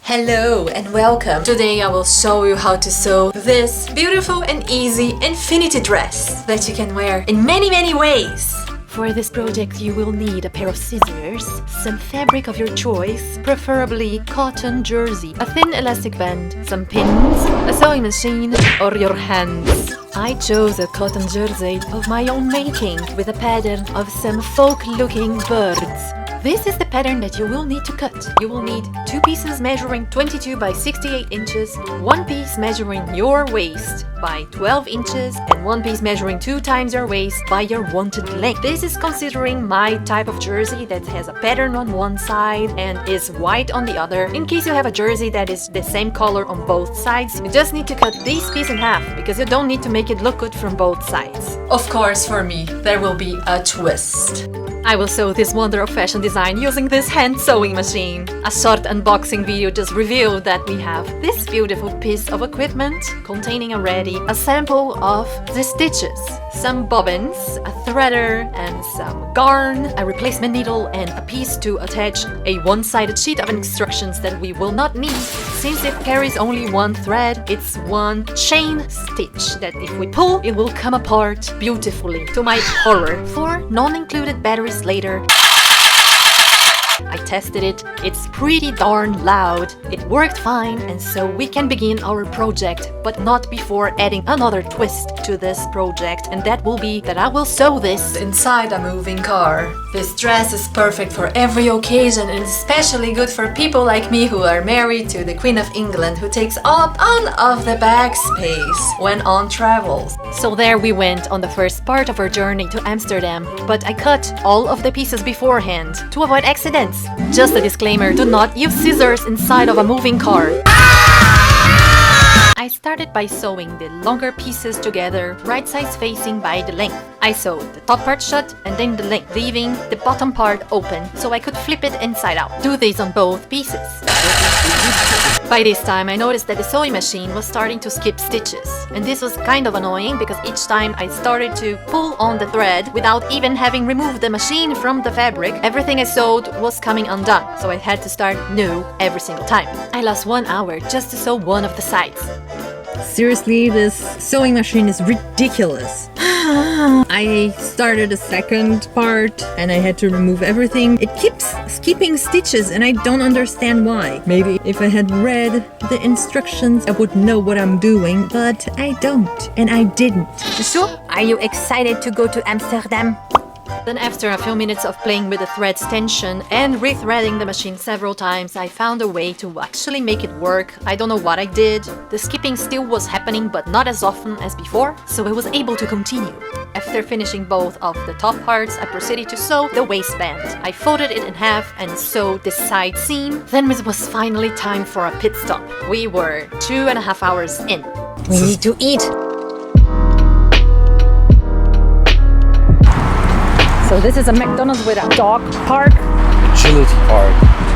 Hello and welcome! Today I will show you how to sew this beautiful and easy infinity dress that you can wear in many ways. For this project you will need a pair of scissors, some fabric of your choice, preferably cotton jersey, a thin elastic band, some pins, a sewing machine, or your hands. I chose a cotton jersey of my own making with a pattern of some folk-looking birds. This is the pattern that you will need to cut. You will need 2 pieces measuring 22 by 68 inches, 1 piece measuring your waist by 12 inches, and 1 piece measuring 2 times your waist by your wanted length. This is considering my type of jersey that has a pattern on one side and is white on the other. In case you have a jersey that is the same color on both sides, you just need to cut this piece in half because you don't need to make it look good from both sides. Of course, for me, there will be a twist. I will sew this wonder of fashion design using this hand sewing machine. A short unboxing video just revealed that we have this beautiful piece of equipment containing already a sample of the stitches, some bobbins, a threader and some garn, a replacement needle and a piece to attach a one-sided sheet of instructions that we will not need. Since it carries only one thread, it's one chain stitch that if we pull, it will come apart beautifully. To my horror, 4 non-included batteries later, I tested it. It's pretty darn loud. It worked fine, and so we can begin our project, but not before adding another twist to this project, and that will be that I will sew this inside a moving car. This dress is perfect for every occasion and especially good for people like me who are married to the Queen of England, who takes up all of the bag space when on travels. So there we went on the first part of our journey to Amsterdam, but I cut all of the pieces beforehand to avoid accidents. Just a disclaimer, do not use scissors inside of a moving car. I started by sewing the longer pieces together, right sides facing by the length. I sewed the top part shut and then the length, leaving the bottom part open so I could flip it inside out. Do this on both pieces. By this time I noticed that the sewing machine was starting to skip stitches, and this was kind of annoying because each time I started to pull on the thread without even having removed the machine from the fabric, everything I sewed was coming undone, so I had to start new every single time. I lost 1 hour just to sew one of the sides. Seriously, this sewing machine is ridiculous. I started a second part and I had to remove everything. It keeps skipping stitches and I don't understand why. Maybe if I had read the instructions I would know what I'm doing, but I don't, and I didn't. So, are you excited to go to Amsterdam? Then after a few minutes of playing with the thread's tension and rethreading the machine several times, I found a way to actually make it work. I don't know what I did. The skipping still was happening, but not as often as before, so I was able to continue. After finishing both of the top parts, I proceeded to sew the waistband. I folded it in half and sewed the side seam. Then it was finally time for a pit stop. We were 2.5 hours in. We need to eat. So this is a McDonald's with a dog park. Agility park.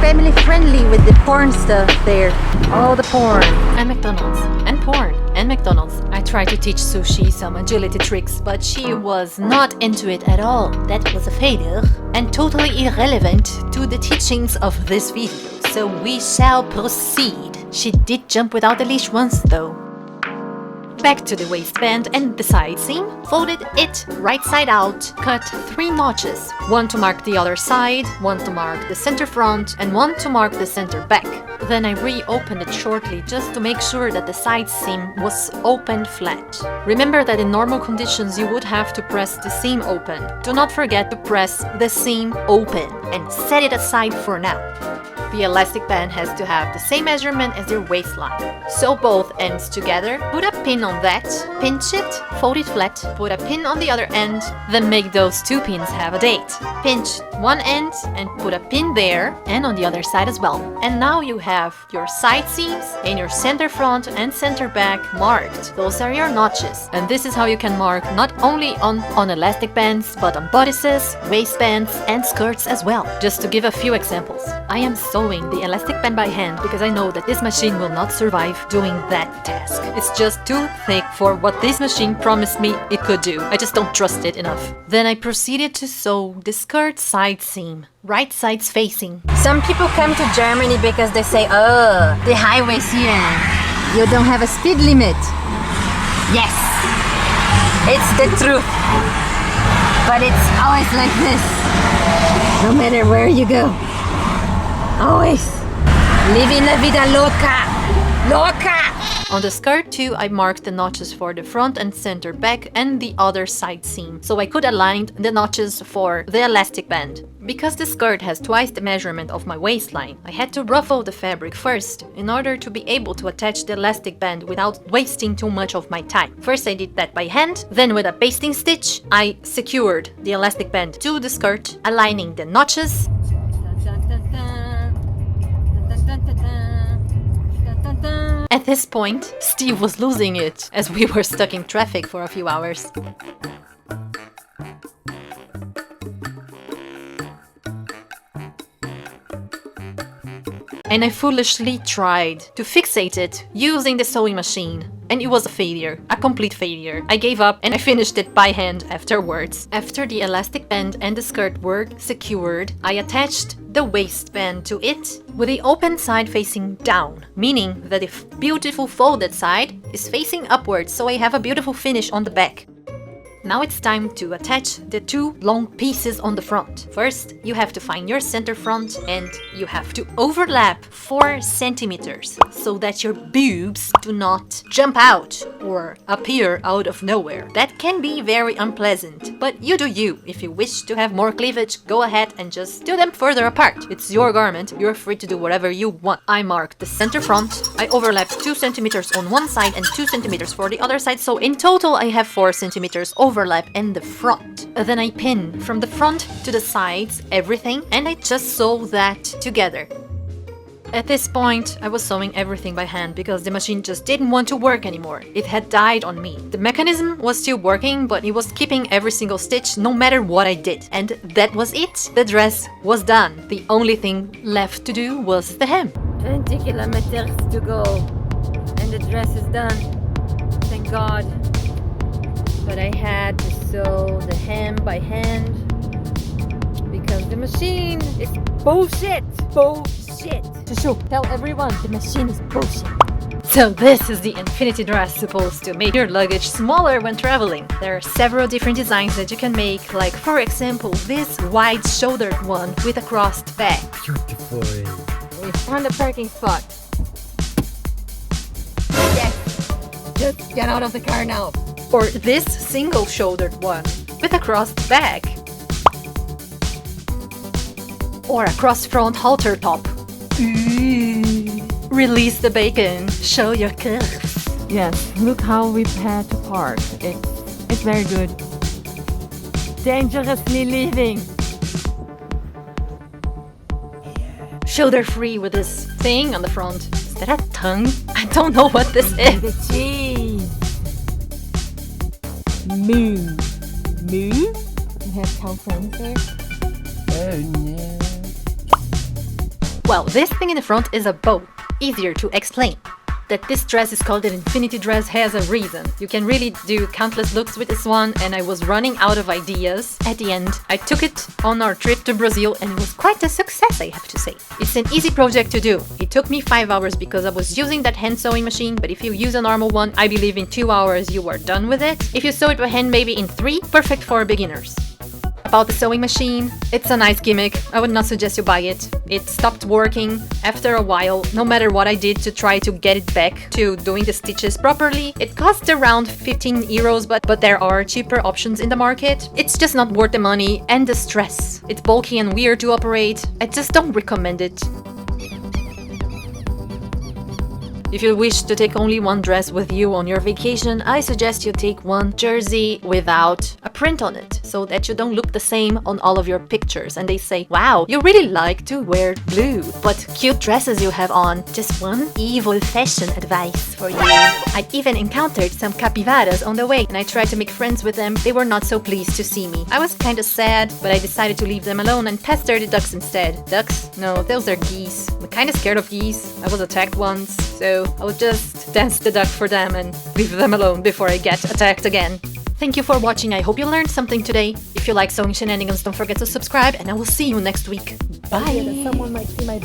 Family friendly with the porn stuff there. All the porn. And McDonald's, and porn, and McDonald's. I tried to teach Sushi some agility tricks, but she was not into it at all. That was a failure, and totally irrelevant to the teachings of this video. So we shall proceed. She did jump without a leash once though. Back to the waistband and the side seam, folded it right side out, cut 3 notches, 1 to mark the other side, 1 to mark the center front, and 1 to mark the center back. Then I reopened it shortly just to make sure that the side seam was opened flat. Remember that in normal conditions you would have to press the seam open. Do not forget to press the seam open and set it aside for now. The elastic band has to have the same measurement as your waistline. Sew both ends together, put a pin on that, pinch it, fold it flat, put a pin on the other end, then make those 2 pins have a date. Pinch one end and put a pin there and on the other side as well. And now you have your side seams and your center front and center back marked. Those are your notches. And this is how you can mark not only on elastic bands, but on bodices, waistbands and skirts as well. Just to give a few examples. I am so sewing the elastic band by hand because I know that this machine will not survive doing that task. It's just too thick for what this machine promised me it could do. I just don't trust it enough. Then I proceeded to sew the skirt side seam, right sides facing. Some people come to Germany because they say, oh, the highways here. You don't have a speed limit. Yes, it's the truth. But it's always like this. No matter where you go. Always. Living la vida loca. Loca! On the skirt too, I marked the notches for the front and center back and the other side seam, so I could align the notches for the elastic band. Because the skirt has twice the measurement of my waistline, I had to ruffle the fabric first in order to be able to attach the elastic band without wasting too much of my time. First I did that by hand, then with a basting stitch, I secured the elastic band to the skirt, aligning the notches. At this point, Steve was losing it, as we were stuck in traffic for a few hours. And I foolishly tried to fixate it using the sewing machine. And it was a failure, a complete failure. I gave up and I finished it by hand afterwards. After the elastic band and the skirt were secured, I attached the waistband to it with the open side facing down, meaning that the beautiful folded side is facing upwards, so I have a beautiful finish on the back. Now it's time to attach the two long pieces on the front. First, you have to find your center front and you have to overlap 4 centimeters so that your boobs do not jump out or appear out of nowhere. That can be very unpleasant, but you do you. If you wish to have more cleavage, go ahead and just do them further apart. It's your garment, you're free to do whatever you want. I marked the center front, I overlapped 2 centimeters on one side and 2 centimeters for the other side, so in total I have 4 centimeters overlap in the front. Then I pin from the front to the sides everything and I just sew that together. At this point, I was sewing everything by hand because the machine just didn't want to work anymore. It had died on me. The mechanism was still working, but it was keeping every single stitch no matter what I did. And that was it. The dress was done. The only thing left to do was the hem. 20 kilometers to go. And the dress is done. Thank God. But I had to sew the hem by hand because the machine is bullshit. Bullshit. Shushu, tell everyone the machine is bullshit. So this is the infinity dress supposed to make your luggage smaller when traveling. There are several different designs that you can make, like for example this wide-shouldered one with a crossed back. Beautiful. We found a parking spot. Yes. Just get out of the car now. Or this single-shouldered one with a crossed back. Or a cross-front halter top. Ooh. Release the bacon, show your curves. Yes, look how we've had to park. It's very good. Dangerously leaving. Shoulder free with this thing on the front. Is that a tongue? I don't know what this is. The cheese. Moo. Moo? We have cow friends there. Oh no. Well, this thing in the front is a bow. Easier to explain. That this dress is called an infinity dress has a reason. You can really do countless looks with this one, and I was running out of ideas. At the end, I took it on our trip to Brazil and it was quite a success, I have to say. It's an easy project to do. It took me 5 hours because I was using that hand sewing machine, but if you use a normal one, I believe in 2 hours you are done with it. If you sew it by hand, maybe in 3, perfect for beginners. About the sewing machine, it's a nice gimmick. I would not suggest you buy it. It stopped working after a while, no matter what I did to try to get it back to doing the stitches properly. It costs around 15 euros, but there are cheaper options in the market. It's just not worth the money and the stress. It's bulky and weird to operate. I just don't recommend it. If you wish to take only one dress with you on your vacation, I suggest you take one jersey without a print on it. so that you don't look the same on all of your pictures. And they say, wow, you really like to wear blue. What cute dresses you have on. Just one evil fashion advice for you. I even encountered some capybaras on the way and I tried to make friends with them. They were not so pleased to see me. I was kind of sad, but I decided to leave them alone and pester the ducks instead. Ducks? No, those are geese. I'm kind of scared of geese. I was attacked once, so I'll just dance the duck for them and leave them alone before I get attacked again. Thank you for watching. I hope you learned something today. If you like sewing shenanigans, don't forget to subscribe and I will see you next week. Bye! Someone might see my